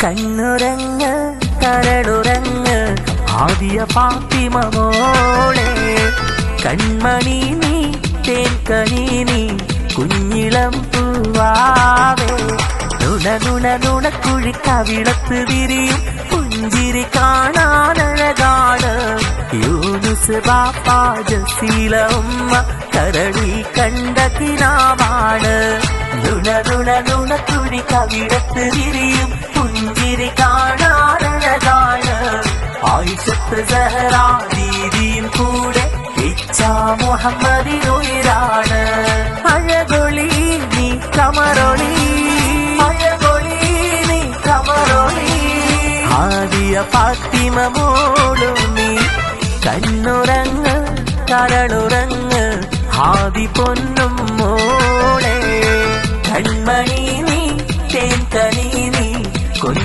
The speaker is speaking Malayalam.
കണ്ണുറങ്ങ് കരളുറങ്ങ് ആദിയ ഫാത്തിമ മോളെ. കൺമണി നീ തേൻകനി നീ കുഞ്ഞിളം പൂവാവേ. നുണ നുണ നുണക്കുഴി കവിളത്ത് വിരിയും പുഞ്ചിരി കാണാനഴകാണ്. യൂനുസ് ബാപ്പ ജസീല ഉമ്മ കരളിൽ കണ്ട കിനാവാണ്. നുണ നുണ നുണക്കുഴി കവിളത്ത് വിരിയും പുഞ്ചിരി കാണാനഴകാണ്. ആയിഷത്ത് സഹറ ദീദിയും കൂടെ ഇച്ഛാ മുഹമ്മദിനുയിരാണ്. അഴകൊളി നീ കമറൊളി അഴകൊളി നീ കമറൊളി ആദിയ ഫാത്തിമ മോളും നീ. കണ്ണുറങ്ങ് കരളുറങ്ങ് ആദി പൊന്നും മോളെ. കൺമണി നീ തേൻകനി നീ